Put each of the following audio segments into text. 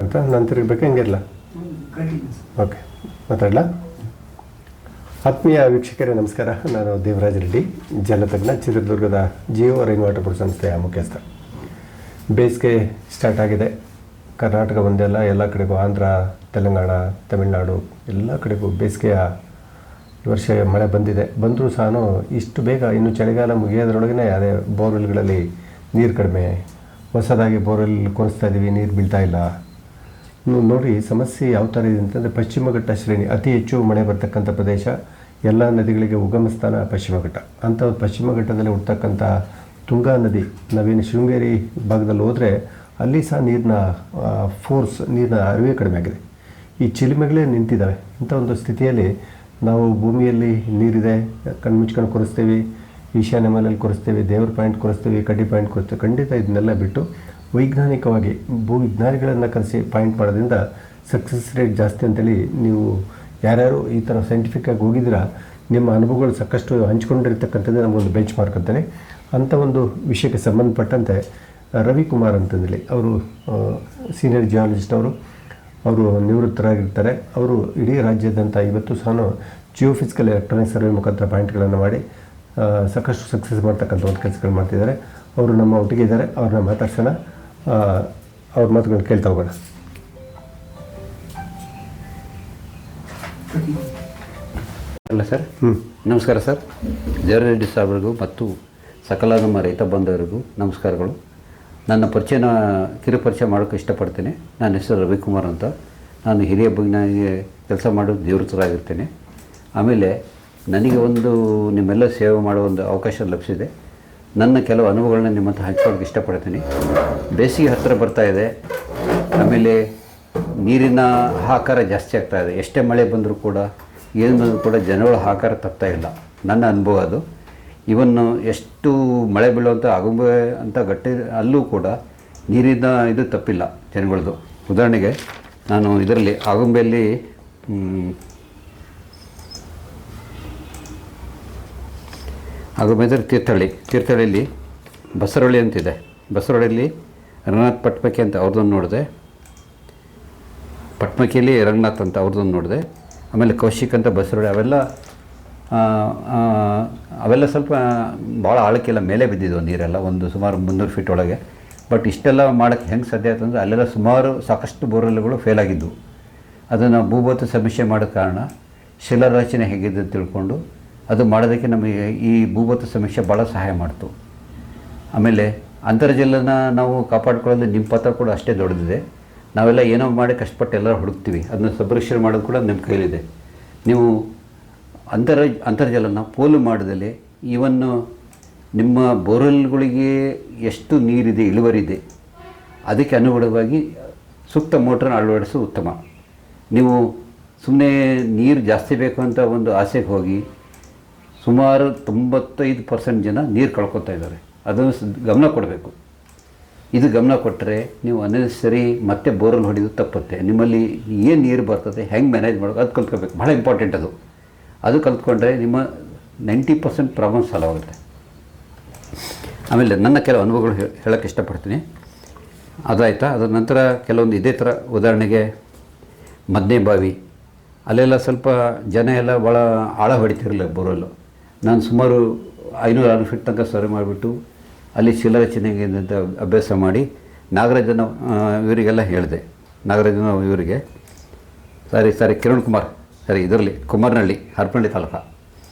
ಅಂತ ನಾನು ತಿರುಗಬೇಕು ಹೆಂಗಿರಲ್ಲ. ಓಕೆ, ಮಾತಾಡಲ. ಆತ್ಮೀಯ ವೀಕ್ಷಕರೇ ನಮಸ್ಕಾರ. ನಾನು ದೇವರಾಜ್ ರೆಡ್ಡಿ, ಜಲತಜ್ಞ, ಚಿತ್ರದುರ್ಗದ ಜಿಯೋ ರೈನ್ ವಾಟರ್ ಬೋರ್ಡ್ ಸಂಸ್ಥೆಯ ಮುಖ್ಯಸ್ಥ. ಬೇಸಿಗೆ ಸ್ಟಾರ್ಟ್ ಆಗಿದೆ. ಕರ್ನಾಟಕ ಒಂದೆಲ್ಲ ಎಲ್ಲ ಕಡೆಗೂ, ಆಂಧ್ರ, ತೆಲಂಗಾಣ, ತಮಿಳುನಾಡು ಎಲ್ಲ ಕಡೆಗೂ ಬೇಸಿಗೆಯ ವರ್ಷ ಮಳೆ ಬಂದಿದೆ. ಬಂದರೂ ಸಹ ಇಷ್ಟು ಬೇಗ ಇನ್ನು ಚಳಿಗಾಲ ಮುಗಿಯೋದ್ರೊಳಗೆ ಅದೇ ಬೋರ್ವೆಲ್ಗಳಲ್ಲಿ ನೀರು ಕಡಿಮೆ, ಹೊಸದಾಗಿ ಬೋರ್ವೆಲ್ ಕೊರೆಸ್ತಾ ಇದ್ದೀವಿ, ನೀರು ಬೀಳ್ತಾ ಇಲ್ಲ. ನೋಡಿ ಸಮಸ್ಯೆ ಯಾವ ಥರ ಇದೆ ಅಂತಂದರೆ, ಪಶ್ಚಿಮ ಘಟ್ಟ ಶ್ರೇಣಿ ಅತಿ ಹೆಚ್ಚು ಮಳೆ ಬರ್ತಕ್ಕಂಥ ಪ್ರದೇಶ, ಎಲ್ಲ ನದಿಗಳಿಗೆ ಉಗಮ ಸ್ಥಾನ ಪಶ್ಚಿಮ ಘಟ್ಟ. ಅಂಥ ಪಶ್ಚಿಮ ಘಟ್ಟದಲ್ಲಿ ಹುಡ್ತಕ್ಕಂಥ ತುಂಗಾ ನದಿ, ನಾವೇನು ಶೃಂಗೇರಿ ಭಾಗದಲ್ಲಿ ಹೋದರೆ ಅಲ್ಲಿ ಸಹ ನೀರಿನ ಫೋರ್ಸ್, ನೀರಿನ ಅರಿವೇ ಕಡಿಮೆ ಆಗಿದೆ. ಈ ಚಿಲಿಮೆಗಳೇ ನಿಂತಿದ್ದಾವೆ. ಇಂಥ ಒಂದು ಸ್ಥಿತಿಯಲ್ಲಿ ನಾವು ಭೂಮಿಯಲ್ಲಿ ನೀರಿದೆ, ಕಣ್ಣು ಮುಚ್ಕೊಂಡು ಕೊರೆಸ್ತೀವಿ, ಈಶಾನ್ಯ ಮಲೆಯಲ್ಲಿ ಕೊರೆಸ್ತೀವಿ, ದೇವ್ರ ಪಾಯಿಂಟ್ ಕೊರೆಸ್ತೀವಿ, ಕಡ್ಡಿ ಪಾಯಿಂಟ್ ಕೊರೆಸ್ತೀವಿ. ಖಂಡಿತ ಇದನ್ನೆಲ್ಲ ಬಿಟ್ಟು ವೈಜ್ಞಾನಿಕವಾಗಿ ಭೂವಿಜ್ಞಾನಿಗಳನ್ನು ಕರೆಸಿ ಪಾಯಿಂಟ್ ಮಾಡೋದ್ರಿಂದ ಸಕ್ಸಸ್ ರೇಟ್ ಜಾಸ್ತಿ ಅಂತೇಳಿ, ನೀವು ಯಾರ್ಯಾರು ಈ ಥರ ಸೈಂಟಿಫಿಕ್ಕಾಗಿ ಹೋಗಿದ್ದೀರಾ, ನಿಮ್ಮ ಅನುಭವಗಳು ಸಾಕಷ್ಟು ಹಂಚ್ಕೊಂಡಿರ್ತಕ್ಕಂಥದ್ದೇ ನಮಗೊಂದು ಬೆಂಚ್ ಮಾರ್ಕ್ ಅಂತಾನೆ. ಅಂಥ ಒಂದು ವಿಷಯಕ್ಕೆ ಸಂಬಂಧಪಟ್ಟಂತೆ ರವಿಕುಮಾರ್ ಅಂತಂದೇಳಿ ಅವರು ಸೀನಿಯರ್ ಜಿಯಾಲಜಿಸ್ಟ್, ಅವರು ನಿವೃತ್ತರಾಗಿರ್ತಾರೆ. ಅವರು ಇಡೀ ರಾಜ್ಯಾದ್ಯಂತ ಇವತ್ತು ಸಹ ಜಿಯೋಫಿಸಿಕಲ್ ಎಲೆಕ್ಟ್ರಾನಿಕ್ ಸರ್ವೆ ಮುಖಾಂತರ ಪಾಯಿಂಟ್ಗಳನ್ನು ಮಾಡಿ ಸಾಕಷ್ಟು ಸಕ್ಸಸ್ ಮಾಡ್ತಕ್ಕಂಥ ಒಂದು ಕೆಲಸಗಳು ಮಾಡ್ತಿದ್ದಾರೆ. ಅವರು ನಮ್ಮ ಒಟ್ಟಿಗೆ ಇದ್ದಾರೆ, ಅವ್ರನ್ನ ಮಾತಾಡ್ಸೋಣ, ಅವ್ರ ಮಾತುಗಳನ್ನ ಕೇಳ್ತಾ ಹೋಗೋಣ. ಅಲ್ಲ ಸರ್, ನಮಸ್ಕಾರ ಸರ್. ದೇವರೆಡ್ಡಿ ಸಾಹೇಬ್ರಿಗೂ ಮತ್ತು ಸಕಲ ನಮ್ಮ ರೈತ ಬಂಧುವರಿಗೂ ನಮಸ್ಕಾರಗಳು. ನನ್ನ ಪರಿಚಯನ ಕಿರುಪರಿಚಯ ಮಾಡೋಕ್ಕೆ ಇಷ್ಟಪಡ್ತೇನೆ. ನನ್ನ ಹೆಸರು ರವಿಕುಮಾರ್ ಅಂತ. ನಾನು ಹಿರಿಯ ವಿಜ್ಞಾನಿಗೆ ಕೆಲಸ ಮಾಡೋದು ನಿವೃತ್ತರಾಗಿರ್ತೇನೆ. ಆಮೇಲೆ ನನಗೆ ಒಂದು ನಿಮ್ಮೆಲ್ಲ ಸೇವೆ ಮಾಡೋ ಒಂದು ಅವಕಾಶ ಲಭಿಸಿದೆ. ನನ್ನ ಕೆಲವು ಅನುಭವಗಳನ್ನ ನಿಮ್ಮ ಹತ್ರ ಹಂಚ್ಕೊಳ್ಳೋಕ್ಕೆ ಇಷ್ಟಪಡ್ತೀನಿ. ಬೇಸಿಗೆ ಹತ್ತಿರ ಬರ್ತಾ ಇದೆ. ಆಮೇಲೆ ನೀರಿನ ಹಾಹಾಕಾರ ಜಾಸ್ತಿ ಆಗ್ತಾ ಇದೆ. ಎಷ್ಟೇ ಮಳೆ ಬಂದರೂ ಕೂಡ, ಏನು ಬಂದರೂ ಕೂಡ ಜನಗಳ ಹಾಹಾಕಾರ ತಪ್ತಾ ಇಲ್ಲ. ನನ್ನ ಅನುಭವ ಅದು. ಇವನ್ನು ಎಷ್ಟು ಮಳೆ ಬೀಳುವಂಥ ಆಗುಂಬೆ ಅಂತ ಗಟ್ಟಿ ಅಲ್ಲೂ ಕೂಡ ನೀರಿನ ಇದು ತಪ್ಪಿಲ್ಲ ಜನಗಳದ್ದು. ಉದಾಹರಣೆಗೆ ನಾನು ಇದರಲ್ಲಿ ಆಗುಂಬೆಯಲ್ಲಿ ಆಗುಂಬೆ ತೀರ್ಥಹಳ್ಳಿಯಲ್ಲಿ ಬಸರಹಳ್ಳಿ ಅಂತಿದೆ. ಬಸರಹಳ್ಳಿಯಲ್ಲಿ ರಂಗನಾಥ್ ಪಟ್ಮಕಿ ಅಂತ ಅವ್ರದ್ದೊಂದು ನೋಡಿದೆ. ಪಟ್ಮಕಿಯಲ್ಲಿ ರಂಗನಾಥ್ ಅಂತ ಅವ್ರದ್ದೊಂದು ನೋಡಿದೆ. ಆಮೇಲೆ ಕೌಶಿಕ್ ಅಂತ ಬಸರಹಳ್ಳಿ, ಅವೆಲ್ಲ ಸ್ವಲ್ಪ ಭಾಳ ಆಳಕ್ಕೆಲ್ಲ ಮೇಲೆ ಬಿದ್ದಿದ್ದು ನೀರೆಲ್ಲ, ಒಂದು ಸುಮಾರು 300 ಫೀಟ್ ಒಳಗೆ. ಬಟ್ ಇಷ್ಟೆಲ್ಲ ಮಾಡೋಕ್ಕೆ ಹೆಂಗೆ ಸಾಧ್ಯ ಆಯ್ತಂದರೆ, ಅಲ್ಲೆಲ್ಲ ಸುಮಾರು ಸಾಕಷ್ಟು ಬೋರ್ವೆಲ್ಗಳು ಫೇಲ್ ಆಗಿದ್ದವು. ಅದನ್ನು ಭೂಭೌತ ಸಮೀಕ್ಷೆ ಮಾಡೋ ಕಾರಣ ಶಿಲಾರಚನೆ ಹೇಗಿದೆ ಅಂತ ತಿಳ್ಕೊಂಡು ಅದು ಮಾಡೋದಕ್ಕೆ ನಮಗೆ ಈ ಭೂಭೌತ ಸಮೀಕ್ಷೆ ಭಾಳ ಸಹಾಯ ಮಾಡ್ತು. ಆಮೇಲೆ ಅಂತರ್ಜಲನ ನಾವು ಕಾಪಾಡ್ಕೊಳ್ಳೋದು ನಿಮ್ಮ ಪಾತ್ರ ಕೂಡ ಅಷ್ಟೇ ದೊಡ್ಡದಿದೆ. ನಾವೆಲ್ಲ ಏನೋ ಮಾಡಿ ಕಷ್ಟಪಟ್ಟು ಎಲ್ಲರೂ ಹುಡುಕ್ತೀವಿ, ಅದನ್ನ ಸಂರಕ್ಷಣೆ ಮಾಡೋದು ಕೂಡ ನಿಮ್ಮ ಕೈಲಿದೆ. ನೀವು ಅಂತರ್ಜಲನ ಪೋಲು ಮಾಡಿದಲ್ಲಿ ಇವನ್ನು ನಿಮ್ಮ ಬೋರ್ವೆಲ್ಗಳಿಗೆ ಎಷ್ಟು ನೀರಿದೆ, ಇಳುವರಿದೆ, ಅದಕ್ಕೆ ಅನುಗುಣವಾಗಿ ಸೂಕ್ತ ಮೋಟ್ರನ್ನ ಅಳವಡಿಸೋದು ಉತ್ತಮ. ನೀವು ಸುಮ್ಮನೆ ನೀರು ಜಾಸ್ತಿ ಬೇಕು ಅಂತ ಒಂದು ಆಸೆಗೆ ಹೋಗಿ ಸುಮಾರು 95% ಜನ ನೀರು ಕಳ್ಕೊತಾ ಇದ್ದಾರೆ. ಅದನ್ನು ಗಮನ ಕೊಡಬೇಕು. ಇದು ಗಮನ ಕೊಟ್ಟರೆ ನೀವು ಅನ್ನೆಸರಿ ಮತ್ತೆ ಬೋರ್ವೆಲ್ ಹೊಡೆದು ತಪ್ಪುತ್ತೆ. ನಿಮ್ಮಲ್ಲಿ ಏನು ನೀರು ಬರ್ತದೆ, ಹೆಂಗೆ ಮ್ಯಾನೇಜ್ ಮಾಡೋದು ಅದು ಕಲ್ತ್ಕೋಬೇಕು. ಭಾಳ ಇಂಪಾರ್ಟೆಂಟ್ ಅದು ಕಲ್ತ್ಕೊಂಡ್ರೆ ನಿಮ್ಮ 90% ಪ್ರಾಬ್ಲಮ್ ಸಾಲ್ವ್ ಆಗುತ್ತೆ. ಆಮೇಲೆ ನನ್ನ ಕೆಲವು ಅನುಭವಗಳು ಹೇಳೋಕ್ಕೆ ಇಷ್ಟಪಡ್ತೀನಿ. ಅದಾಯಿತಾ. ಅದರ ನಂತರ ಕೆಲವೊಂದು ಇದೇ ಥರ, ಉದಾಹರಣೆಗೆ ಮದ್ನೆ ಬಾವಿ, ಅಲ್ಲೆಲ್ಲ ಸ್ವಲ್ಪ ಜನ ಎಲ್ಲ ಭಾಳ ಆಳ ಹೊಡಿತಿರಲಿಲ್ಲ ಬೋರ್ವೆಲ್ಲು. ನಾನು ಸುಮಾರು 500-600 ಫೀಟ್ ತನಕ ಸರ್ವೆ ಮಾಡಿಬಿಟ್ಟು ಅಲ್ಲಿ ಶಿಲಾರಚನೆಗೆ ಅಂತ ಅಭ್ಯಾಸ ಮಾಡಿ ನಾಗರಾಜನ ಇವರಿಗೆಲ್ಲ ಹೇಳಿದೆ. ನಾಗರಾಜನ ಇವರಿಗೆ ಕಿರಣ್ ಕುಮಾರ್, ಇದರಲ್ಲಿ ಕುಮಾರನಹಳ್ಳಿ, ಹರಪನಹಳ್ಳಿ ತಾಲೂಕು,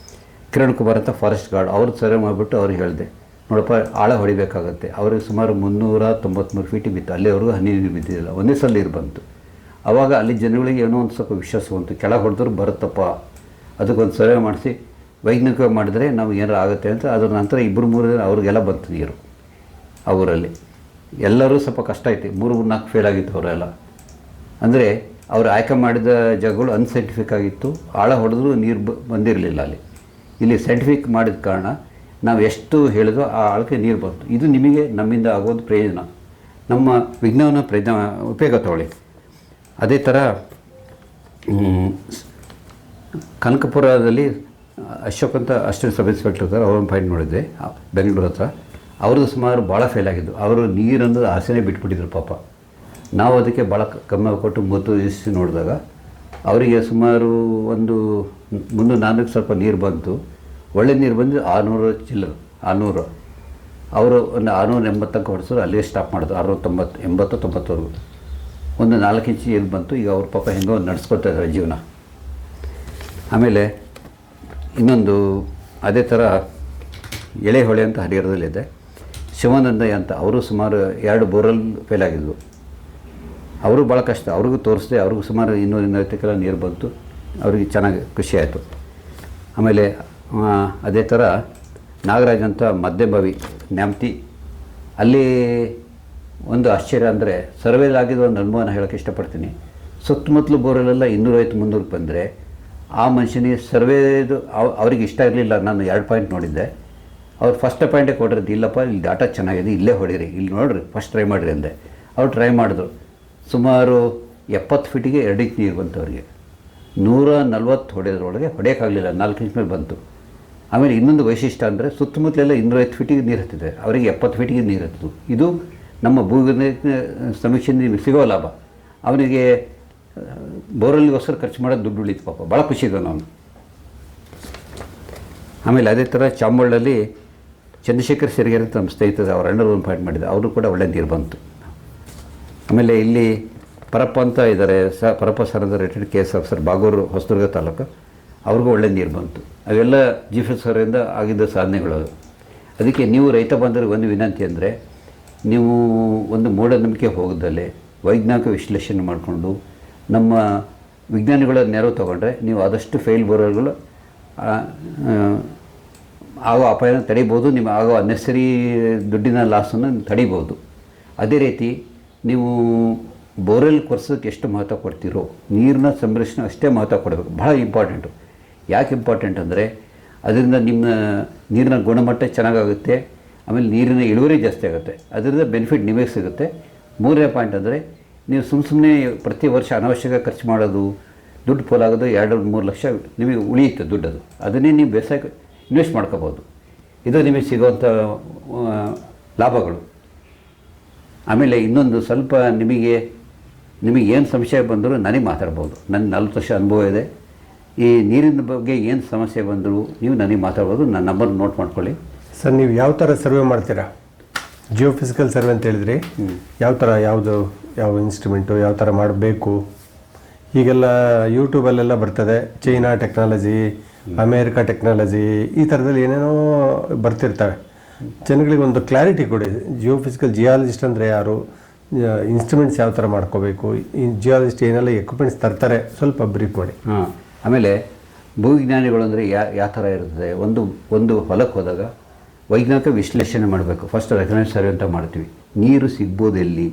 ಕಿರಣ್ ಕುಮಾರ್ ಅಂತ ಫಾರೆಸ್ಟ್ ಗಾರ್ಡ್, ಅವ್ರದ್ದು ಸರ್ವೆ ಮಾಡಿಬಿಟ್ಟು ಅವ್ರಿಗೆ ಹೇಳಿದೆ, ನೋಡಪ್ಪ ಆಳ ಹೊಡಿಬೇಕಾಗತ್ತೆ. ಅವ್ರಿಗೆ ಸುಮಾರು 393 ಫೀಟಿಗೆ ಬಿತ್ತು. ಅಲ್ಲಿವರೆಗೂ ಹನಿ ನೀರು ಬಿದ್ದಿಲ್ಲ, ಒಂದೇ ಸಲ ನೀರು ಬಂತು. ಆವಾಗ ಅಲ್ಲಿ ಜನಗಳಿಗೆ ಏನೋ ಒಂದು ಸ್ವಲ್ಪ ವಿಶ್ವಾಸ ಬಂತು, ಕೆಳಗೆ ಹೊಡೆದ್ರು ಬರುತ್ತಪ್ಪ, ಅದಕ್ಕೊಂದು ಸರ್ವೆ ಮಾಡಿಸಿ ವೈಜ್ಞಾನಿಕವಾಗಿ ಮಾಡಿದರೆ ನಾವು ಏನಾರು ಆಗುತ್ತೆ ಅಂತ. ಅದರ ನಂತರ 2-3 ದಿನ ಅವ್ರಿಗೆಲ್ಲ ಬಂತು ನೀರು. ಆ ಊರಲ್ಲಿ ಎಲ್ಲರೂ ಸ್ವಲ್ಪ ಕಷ್ಟ ಐತಿ, 3-4 ಫೇಲ್ ಆಗಿತ್ತು ಅವರೆಲ್ಲ. ಅಂದರೆ ಅವರು ಆಯ್ಕೆ ಮಾಡಿದ ಜಾಗಗಳು ಅನ್ಸೈಂಟಿಫಿಕ್ ಆಗಿತ್ತು, ಆಳ ಹೊಡೆದ್ರೂ ನೀರು ಬಂದಿರಲಿಲ್ಲ ಅಲ್ಲಿ. ಇಲ್ಲಿ ಸೈಂಟಿಫಿಕ್ ಮಾಡಿದ ಕಾರಣ ನಾವು ಎಷ್ಟು ಹೇಳಿದೋ ಆ ಆಳಕ್ಕೆ ನೀರು ಬಂತು. ಇದು ನಿಮಗೆ ನಮ್ಮಿಂದ ಆಗೋದು ಪ್ರಯೋಜನ. ನಮ್ಮ ವಿಜ್ಞಾನ ಉಪಯೋಗ ತಗೊಳ್ಳಿ. ಅದೇ ಥರ ಕನಕಪುರದಲ್ಲಿ ಅಶೋಕ್ ಅಂತ ಅಸಿಸ್ಟೆಂಟ್ ಸಬ್ ಇನ್ಸ್ಪೆಕ್ಟರ್ ಇರ್ತಾರೆ, ಅವ್ರನ್ನ ಫೈಂಡ್ ಮಾಡಿದ್ದೆ ಬೆಂಗಳೂರು ಹತ್ರ. ಅವ್ರದ್ದು ಸುಮಾರು ಭಾಳ ಫೇಲ್ ಆಗಿದ್ದು. ಅವರು ನೀರಂದ್ರೆ ಆಸೆನೇ ಬಿಟ್ಬಿಟ್ಟಿದ್ರು ಪಾಪ. ನಾವು ಅದಕ್ಕೆ ಭಾಳ ಕಮ್ಮಿ ಕೊಟ್ಟು 30 ದಿವಸ ನೋಡಿದಾಗ ಅವರಿಗೆ ಸುಮಾರು ಒಂದು 300-400 ಸ್ವಲ್ಪ ನೀರು ಬಂತು, ಒಳ್ಳೆ ನೀರು ಬಂದು 600 ಚಿಲ್ಲರು 600. ಅವರು ಒಂದು 680 ತನಕ ಹೊಡಿಸಿದ್ರು, ಅಲ್ಲಿಗೆ ಸ್ಟಾಪ್ ಮಾಡೋದು 690 80 90ವರೆಗೂ. ಒಂದು 4 ಇಂಚು ಏನು ಬಂತು. ಈಗ ಅವ್ರ ಪಾಪ ಹೆಂಗೋ ನಡೆಸ್ಕೊತಾ ಇದ್ದಾರೆ ಜೀವನ. ಆಮೇಲೆ ಇನ್ನೊಂದು ಅದೇ ಥರ ಎಳೆಹೊಳೆ ಅಂತ ಹರಿಹರದಲ್ಲಿದೆ, ಶಿವಾನಂದಯ್ಯ ಅಂತ. ಅವರು ಸುಮಾರು 2 ಬೋರ್ವೆಲ್ ಫೇಲ್ ಆಗಿದ್ವು. ಅವರು ಭಾಳ ಕಷ್ಟ, ಅವ್ರಿಗೂ ತೋರಿಸಿದೆ, ಅವ್ರಿಗೂ ಸುಮಾರು 200-250 ಕಿಲೋ ನೀರು ಬಂತು, ಅವ್ರಿಗೆ ಚೆನ್ನಾಗಿ ಖುಷಿ ಆಯಿತು. ಆಮೇಲೆ ಅದೇ ಥರ ನಾಗರಾಜ್ ಅಂತ ಮಧ್ಯಭಾವಿ ನ್ಯಾಮ್ತಿ, ಅಲ್ಲಿ ಒಂದು ಆಶ್ಚರ್ಯ ಅಂದರೆ ಸರ್ವೇಲಾಗಿದ್ದು ಒಂದು ಅನುಭವನ ಹೇಳೋಕ್ಕೆ ಇಷ್ಟಪಡ್ತೀನಿ. ಸುತ್ತಮುತ್ತಲು ಬೋರಲ್ಲೆಲ್ಲ 250-300 ಬಂದರೆ ಆ ಮನುಷ್ಯನಿಗೆ ಸರ್ವೇದು ಅವ್ರಿಗೆ ಇಷ್ಟ ಇರಲಿಲ್ಲ. ನಾನು 2 ಪಾಯಿಂಟ್ ನೋಡಿದ್ದೆ. ಅವ್ರು ಫಸ್ಟ್ ಪಾಯಿಂಟೇ ಕೊಟ್ಟಿರೋದು, ಇಲ್ಲಪ್ಪ ಇಲ್ಲಿ ಡಾಟಾ ಚೆನ್ನಾಗಿದೆ, ಇಲ್ಲೇ ಹೊಡೀರಿ, ಇಲ್ಲಿ ನೋಡಿರಿ, ಫಸ್ಟ್ ಟ್ರೈ ಮಾಡಿರಿ ಅಂದೆ. ಅವ್ರು ಟ್ರೈ ಮಾಡಿದ್ರು. ಸುಮಾರು 70 ಫೀಟಿಗೆ 2 ಇಂಚ್ ನೀರು ಬಂತು ಅವರಿಗೆ. 140 ಹೊಡೆಯೋದ್ರೊಳಗೆ ಹೊಡೆಯೋಕ್ಕಾಗಲಿಲ್ಲ, 4 ಇಂಚ್ ಮೇಲೆ ಬಂತು. ಆಮೇಲೆ ಇನ್ನೊಂದು ವೈಶಿಷ್ಟ್ಯ ಅಂದರೆ ಸುತ್ತಮುತ್ತಲೆಲ್ಲ 250 ಫೀಟಿಗೆ ನೀರು ಹತ್ತಿದೆ, ಅವರಿಗೆ 70 ಫೀಟಿಗೆ ನೀರು ಹತ್ತಿತು. ಇದು ನಮ್ಮ ಭೂಗರ್ಭ ಸಮೀಕ್ಷೆಯಿಂದ ನಿಮಗೆ ಸಿಗೋ ಲಾಭ. ಅವನಿಗೆ ಬೋರಲ್ಲಿಗೋಸ್ಕರ ಖರ್ಚು ಮಾಡೋದು ದುಡ್ಡು ಉಳಿತು, ಪಾಪ ಭಾಳ ಖುಷಿ ಇದ್ದಾನೆ ಅವನು. ಆಮೇಲೆ ಅದೇ ಥರ ಚಾಮುಂಡಲ್ಲಿ ಚಂದ್ರಶೇಖರ್ ಸಿರಿಗೆರೆ ಅಂತ ನಮ್ಮ ಸ್ನೇಹಿತರು, ಅವ್ರ ಅಣ್ಣರು ಒಂದು ಪಾಯಿಂಟ್ ಮಾಡಿದ್ದಾರೆ, ಅವರು ಕೂಡ ಒಳ್ಳೆ ನೀರು ಬಂತು. ಆಮೇಲೆ ಇಲ್ಲಿ ಪರಪ್ಪ ಅಂತ ಇದ್ದಾರೆ, ಪರಪ್ಪ ಸರ್ ಅಂತ retired KS officer, Bagur Hosadurga taluk, ಅವ್ರಿಗೂ ಒಳ್ಳೆ ನೀರು ಬಂತು. ಅವೆಲ್ಲ GF ಸರಿಂದ ಆಗಿದ್ದ ಸಾಧನೆಗಳು. ಅದಕ್ಕೆ ನೀವು ರೈತ ಬಾಂಧವರಿಗೆ ಒಂದು ವಿನಂತಿ ಅಂದರೆ, ನೀವು ಒಂದು ಮೂಢನಂಬಿಕೆ ಹೋಗದಲ್ಲೇ ವೈಜ್ಞಾನಿಕ ವಿಶ್ಲೇಷಣೆ ಮಾಡಿಕೊಂಡು ನಮ್ಮ ವಿಜ್ಞಾನಿಗಳ ನೆರವು ತೊಗೊಂಡ್ರೆ ನೀವು ಆದಷ್ಟು ಫೇಲ್ ಬೋರ್ವೆಲ್ಗಳು ಆಗೋ ಅಪಾಯನ ತಡಿಬೋದು, ನಿಮ್ಮ ಆಗೋ ಅನ್ನೆಸರಿ ದುಡ್ಡಿನ ಲಾಸನ್ನು ತಡಿಬೋದು. ಅದೇ ರೀತಿ ನೀವು ಬೋರ್ವೆಲ್ ಕೊರ್ಸೋಕ್ಕೆ ಎಷ್ಟು ಮಹತ್ವ ಕೊಡ್ತೀರೋ ನೀರಿನ ಸಂರಕ್ಷಣೆ ಅಷ್ಟೇ ಮಹತ್ವ ಕೊಡಬೇಕು. ಭಾಳ ಇಂಪಾರ್ಟೆಂಟು. ಯಾಕೆ ಇಂಪಾರ್ಟೆಂಟ್ ಅಂದರೆ ಅದರಿಂದ ನಿಮ್ಮ ನೀರಿನ ಗುಣಮಟ್ಟ ಚೆನ್ನಾಗಾಗುತ್ತೆ, ಆಮೇಲೆ ನೀರಿನ ಇಳುವರಿ ಜಾಸ್ತಿ ಆಗುತ್ತೆ, ಅದರಿಂದ ಬೆನಿಫಿಟ್ ನಿಮಗೆ ಸಿಗುತ್ತೆ. 3ನೇ ಪಾಯಿಂಟ್ ಅಂದರೆ ನೀವು ಸುಮ್ಮನೆ ಪ್ರತಿ ವರ್ಷ ಅನಾವಶ್ಯಕ ಖರ್ಚು ಮಾಡೋದು, ದುಡ್ಡು ಪೋಲಾಗೋದು, 2-3 ಲಕ್ಷ ನಿಮಗೆ ಉಳಿಯುತ್ತೆ ದುಡ್ಡದು, ಅದನ್ನೇ ನೀವು ಬೇಸಾಯಕ್ಕೆ ಇನ್ವೆಸ್ಟ್ ಮಾಡ್ಕೋಬೋದು. ಇದು ನಿಮಗೆ ಸಿಗುವಂಥ ಲಾಭಗಳು. ಆಮೇಲೆ ಇನ್ನೊಂದು ಸ್ವಲ್ಪ ನಿಮಗೆ ಏನು ಸಂಶಯ ಬಂದರೂ ನನಗೆ ಮಾತಾಡ್ಬೋದು. ನನ್ನ 40 ವರ್ಷ ಅನುಭವ ಇದೆ. ಈ ನೀರಿನ ಬಗ್ಗೆ ಏನು ಸಮಸ್ಯೆ ಬಂದರೂ ನೀವು ನನಗೆ ಮಾತಾಡ್ಬೋದು. ನನ್ನ ನಂಬರ್ ನೋಟ್ ಮಾಡ್ಕೊಳ್ಳಿ. ಸರ್, ನೀವು ಯಾವ ಥರ ಸರ್ವೆ ಮಾಡ್ತೀರಾ? ಜಿಯೋಫಿಸಿಕಲ್ ಸರ್ವೆ ಅಂತ ಹೇಳಿದ್ರಿ, ಯಾವ ಥರ, ಯಾವ ಇನ್ಸ್ಟ್ರೂಮೆಂಟು, ಯಾವ ಥರ ಮಾಡಬೇಕು? ಈಗೆಲ್ಲ ಯೂಟ್ಯೂಬಲ್ಲೆಲ್ಲ ಬರ್ತದೆ, ಚೈನಾ ಟೆಕ್ನಾಲಜಿ, ಅಮೇರಿಕಾ ಟೆಕ್ನಾಲಜಿ, ಈ ಥರದಲ್ಲಿ ಏನೇನೋ ಬರ್ತಿರ್ತವೆ. ಜನಗಳಿಗೆ ಒಂದು ಕ್ಲಾರಿಟಿ ಕೊಡಿ. ಜಿಯಾಲಜಿಸ್ಟ್ ಅಂದರೆ ಯಾರು, ಇನ್ಸ್ಟ್ರೂಮೆಂಟ್ಸ್ ಯಾವ ಥರ ಮಾಡ್ಕೋಬೇಕು, ಈ ಜಿಯಾಲಜಿಸ್ಟ್ ಏನೆಲ್ಲ ಎಕ್ವಿಪ್ಮೆಂಟ್ಸ್ ತರ್ತಾರೆ, ಸ್ವಲ್ಪ ಬ್ರೀಫ್ ಮಾಡಿ. ಆಮೇಲೆ ಭೂವಿಜ್ಞಾನಿಗಳು ಅಂದರೆ ಯಾವ ಥರ ಇರ್ತದೆ, ಒಂದು ಹೊಲಕ್ಕೆ ಹೋದಾಗ ವೈಜ್ಞಾನಿಕ ವಿಶ್ಲೇಷಣೆ ಮಾಡಬೇಕು. ಫಸ್ಟ್ ರೆಕಗ್ನೈಸ್ ಸರ್ವೆ ಅಂತ ಮಾಡ್ತೀವಿ. ನೀರು ಸಿಗ್ಬೋದು ಎಲ್ಲಿ,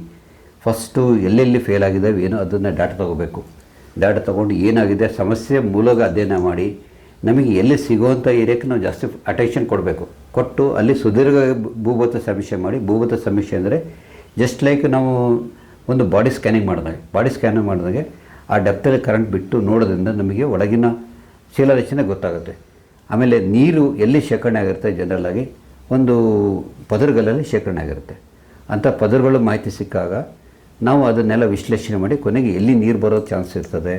ಫಸ್ಟು ಎಲ್ಲೆಲ್ಲಿ ಫೇಲ್ ಆಗಿದ್ದಾವೆ ಏನೋ ಅದನ್ನು ಡಾಟಾ ತೊಗೋಬೇಕು. ಡಾಟಾ ತೊಗೊಂಡು ಏನಾಗಿದೆ ಸಮಸ್ಯೆ ಮೂಲಗ ಅಧ್ಯಯನ ಮಾಡಿ ನಮಗೆ ಎಲ್ಲಿ ಸಿಗುವಂಥ ಏರಿಯಾಕ್ಕೆ ನಾವು ಜಾಸ್ತಿ ಅಟೆನ್ಷನ್ ಕೊಟ್ಟು ಅಲ್ಲಿ ಸುದೀರ್ಘ ಭೂಭೂತ ಸಮೀಕ್ಷೆ ಮಾಡಿ. ಭೂಭೂತ ಸಮೀಕ್ಷೆ ಅಂದರೆ ಜಸ್ಟ್ ಲೈಕ್ ನಾವು ಒಂದು ಬಾಡಿ ಸ್ಕ್ಯಾನಿಂಗ್ ಮಾಡಿದಾಗೆ ಆ ಡೆಪ್ತಲ್ಲಿ ಕರೆಂಟ್ ಬಿಟ್ಟು ನೋಡೋದ್ರಿಂದ ನಮಗೆ ಒಳಗಿನ ಶೀಲರಚನೆ ಗೊತ್ತಾಗುತ್ತೆ. ಆಮೇಲೆ ನೀರು ಎಲ್ಲಿ ಶೇಖರಣೆ ಆಗಿರುತ್ತೆ, ಜನರಲ್ಲಾಗಿ ಒಂದು ಪದರುಗಳಲ್ಲಿ ಶೇಖರಣೆ ಆಗಿರುತ್ತೆ. ಅಂಥ ಪದರುಗಳು ಮಾಹಿತಿ ಸಿಕ್ಕಾಗ ನಾವು ಅದನ್ನೆಲ್ಲ ವಿಶ್ಲೇಷಣೆ ಮಾಡಿ ಕೊನೆಗೆ ಎಲ್ಲಿ ನೀರು ಬರೋ ಚಾನ್ಸ್ ಇರ್ತದೆ.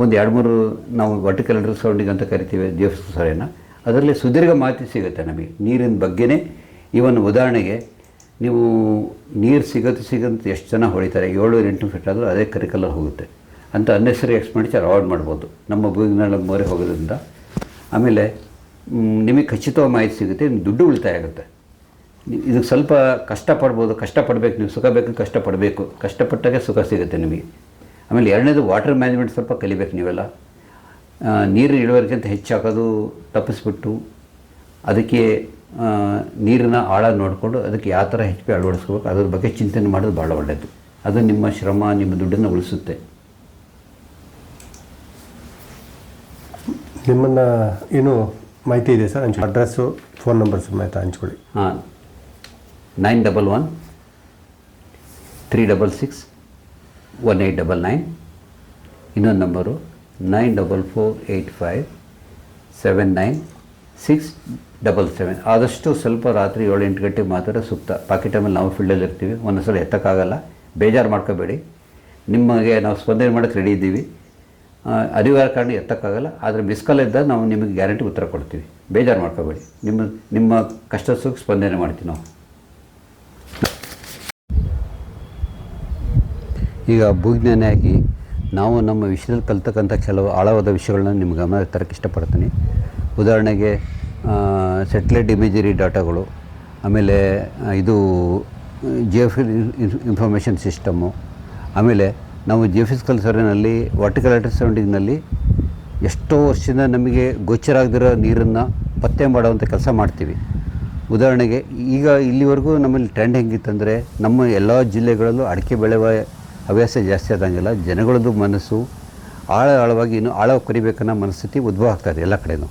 ಒಂದು 2-3 ನಾವು ವರ್ಟಿಕಲ್ ಅಂಡರ್ಸ್ಟ್ಯಾಂಡಿಂಗ್ ಅಂತ ಕರಿತೀವಿ GF ಸರ್ವೆನ, ಅದರಲ್ಲಿ ಸುದೀರ್ಘ ಮಾಹಿತಿ ಸಿಗುತ್ತೆ ನಮಗೆ ನೀರಿನ ಬಗ್ಗೆನೇ. ಇವನ್ ಉದಾಹರಣೆಗೆ ನೀವು ನೀರು ಸಿಗಂತ ಎಷ್ಟು ಜನ ಹೊಡಿತಾರೆ, 7-8 ಫೀಟ್ ಆದರೂ ಅದೇ ಕರಿಕಲರ್ ಹೋಗುತ್ತೆ ಅಂತ ಅನ್ನೆಸರಿ ಎಕ್ಸ್ಪೆಂಡಿಚರ್ ಅವಾಯ್ಡ್ ಮಾಡ್ಬೋದು ನಮ್ಮ ಭೂವಿಜ್ಞಾನ ಮೊರೆ ಹೋಗೋದ್ರಿಂದ. ಆಮೇಲೆ ನಿಮಗೆ ಖಚಿತವಾಗಿ ಮಾಹಿತಿ ಸಿಗುತ್ತೆ, ದುಡ್ಡು ಉಳಿತಾಯ ಆಗುತ್ತೆ. ಇದಕ್ಕೆ ಸ್ವಲ್ಪ ಕಷ್ಟಪಡಬೇಕು. ನೀವು ಸುಖ ಬೇಕು, ಕಷ್ಟಪಟ್ಟಾಗೆ ಸುಖ ಸಿಗುತ್ತೆ ನಿಮಗೆ. ಆಮೇಲೆ 2ನೇದು ವಾಟರ್ ಮ್ಯಾನೇಜ್ಮೆಂಟ್ ಸ್ವಲ್ಪ ಕಲಿಬೇಕು ನೀವೆಲ್ಲ. ನೀರಿನ ಇಳುವರಿಗಿಂತ ಹೆಚ್ಚಾಕೋದು ತಪ್ಪಿಸ್ಬಿಟ್ಟು ಅದಕ್ಕೆ ನೀರಿನ ಆಳ ನೋಡಿಕೊಂಡು ಅದಕ್ಕೆ ಯಾವ ಥರ HP ಅಳವಡಿಸ್ಕೋಬೇಕು ಅದ್ರ ಬಗ್ಗೆ ಚಿಂತನೆ ಮಾಡೋದು ಭಾಳ ಒಳ್ಳೆಯದು. ಅದು ನಿಮ್ಮ ಶ್ರಮ, ನಿಮ್ಮ ದುಡ್ಡನ್ನು ಉಳಿಸುತ್ತೆ. ನಿಮ್ಮನ್ನು ಏನು ಮಾಹಿತಿ ಇದೆ ಸರ್? ಅಡ್ರೆಸ್ಸು, ಫೋನ್ ನಂಬರ್ ಸಮೇತ ಹಂಚ್ಕೊಳ್ಳಿ. 91-366-1899. ಇನ್ನೊಂದು ನಂಬರು 9485-79677. ಆದಷ್ಟು ಸ್ವಲ್ಪ ರಾತ್ರಿ 7-8 ಗಂಟೆಗೆ ಮಾತ್ರ ಸೂಕ್ತ. ಬಾಕಿ ಟೈಮಲ್ಲಿ ನಾವು ಫೀಲ್ಡಲ್ಲಿ ಇರ್ತೀವಿ, ಒಂದೊಂದು ಸಲ ಎತ್ತಕ್ಕಾಗಲ್ಲ. ಬೇಜಾರು ಮಾಡ್ಕೋಬೇಡಿ. ನಿಮಗೆ ನಾವು ಸ್ಪಂದನೆ ಮಾಡೋಕ್ಕೆ ರೆಡಿ ಇದ್ದೀವಿ. ಅನಿವಾರ್ಯ ಕಾರಣ ಎತ್ತಕ್ಕಾಗಲ್ಲ, ಆದರೆ ಮಿಸ್ ಕಾಲ್ ಇದ್ದಾಗ ನಾವು ನಿಮಗೆ ಗ್ಯಾರಂಟಿ ಉತ್ತರ ಕೊಡ್ತೀವಿ. ಬೇಜಾರು ಮಾಡ್ಕೋಬೇಡಿ. ನಿಮ್ಮ ಕಷ್ಟ ಸುಖ ಸ್ಪಂದನೆ ಮಾಡ್ತೀವಿ ನಾವು. ಈಗ ಭೂಜ್ಞಾನಿಯಾಗಿ ನಾವು ನಮ್ಮ ವಿಷಯದಲ್ಲಿ ಕಲ್ತಕ್ಕಂಥ ಕೆಲವು ಆಳವಾದ ವಿಷಯಗಳನ್ನ ನಿಮ್ಗೆ ಗಮನ ತರಕ್ಕೆ ಇಷ್ಟಪಡ್ತೀನಿ. ಉದಾಹರಣೆಗೆ ಸ್ಯಾಟಲೈಟ್ ಇಮೇಜರಿ ಡಾಟಾಗಳು, ಆಮೇಲೆ ಇದು ಇನ್ಫಾರ್ಮೇಷನ್ ಸಿಸ್ಟಮು, ಆಮೇಲೆ ನಾವು ಜಿಯೋಫಿಸಿಕಲ್ ಸರ್ವೆನಲ್ಲಿ ವರ್ಟಿಕಲ್ ಅಲ್ಟ್ರಾಸೌಂಡಿಂಗ್ನಲ್ಲಿ ಎಷ್ಟೋ ವರ್ಷದಿಂದ ನಮಗೆ ಗೋಚರ ಆಗದಿರೋ ನೀರನ್ನು ಪತ್ತೆ ಮಾಡುವಂಥ ಕೆಲಸ ಮಾಡ್ತೀವಿ. ಉದಾಹರಣೆಗೆ ಈಗ ಇಲ್ಲಿವರೆಗೂ ನಮ್ಮಲ್ಲಿ ಟ್ರೆಂಡ್ ಹೆಂಗಿತ್ತಂದರೆ, ನಮ್ಮ ಎಲ್ಲ ಜಿಲ್ಲೆಗಳಲ್ಲೂ ಅಡಿಕೆ ಬೆಳೆಯುವ ಹವ್ಯಾಸ ಜಾಸ್ತಿ ಆದಂಗೆಲ್ಲ ಜನಗಳದ್ದು ಮನಸ್ಸು ಆಳವಾಗಿ ಇನ್ನೂ ಆಳ ಕರಿಬೇಕನ್ನೋ ಮನಸ್ಥಿತಿ ಉದ್ಭವ ಆಗ್ತಾಯಿದೆ ಎಲ್ಲ ಕಡೆಯೂ.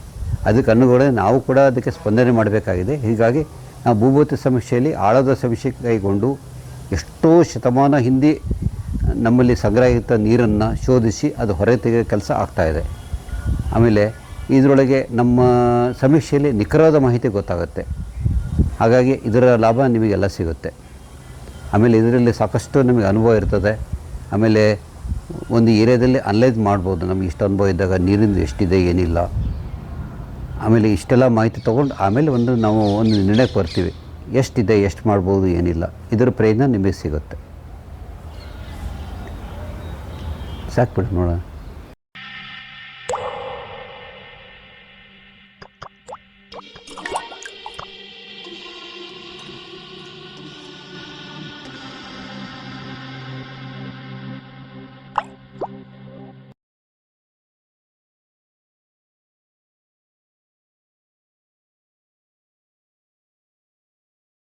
ಅದಕ್ಕೆ ಅನುಗುಣ ನಾವು ಕೂಡ ಅದಕ್ಕೆ ಸ್ಪಂದನೆ ಮಾಡಬೇಕಾಗಿದೆ. ಹೀಗಾಗಿ ನಾವು ಭೂಭೌತಿಕ ಸಮೀಕ್ಷೆಯಲ್ಲಿ ಆಳದ ಸಮೀಕ್ಷೆ ಕೈಗೊಂಡು ಎಷ್ಟೋ ಶತಮಾನ ಹಿಂದೆ ನಮ್ಮಲ್ಲಿ ಸಂಗ್ರಹಿತ ನೀರನ್ನು ಶೋಧಿಸಿ ಅದು ಹೊರ ತೆಗೆಯೋ ಕೆಲಸ ಆಗ್ತಾಯಿದೆ. ಆಮೇಲೆ ಇದರೊಳಗೆ ನಮ್ಮ ಸಮೀಕ್ಷೆಯಲ್ಲಿ ನಿಖರವಾದ ಮಾಹಿತಿ ಗೊತ್ತಾಗುತ್ತೆ. ಹಾಗಾಗಿ ಇದರ ಲಾಭ ನಿಮಗೆಲ್ಲ ಸಿಗುತ್ತೆ. ಆಮೇಲೆ ಇದರಲ್ಲಿ ಸಾಕಷ್ಟು ನಮಗೆ ಅನುಭವ ಇರ್ತದೆ. ಆಮೇಲೆ ಒಂದು ಏರಿಯಾದಲ್ಲಿ ಅನಲೈಸ್ ಮಾಡ್ಬೋದು, ನಮಗೆ ಇಷ್ಟು ಅನುಭವ ಇದ್ದಾಗ ನೀರಿಂದು ಎಷ್ಟಿದೆ ಏನಿಲ್ಲ. ಆಮೇಲೆ ಇಷ್ಟೆಲ್ಲ ಮಾಹಿತಿ ತೊಗೊಂಡು ಆಮೇಲೆ ನಾವು ಒಂದು ನಿರ್ಣಯಕ್ಕೆ ಬರ್ತೀವಿ, ಎಷ್ಟಿದೆ ಎಷ್ಟು ಮಾಡ್ಬೋದು ಏನಿಲ್ಲ. ಇದರ ಪ್ರಯೋಜನ ನಿಮಗೆ ಸಿಗುತ್ತೆ. ಸಾಕು ಬಿಡಿ ನೋಡೋಣ.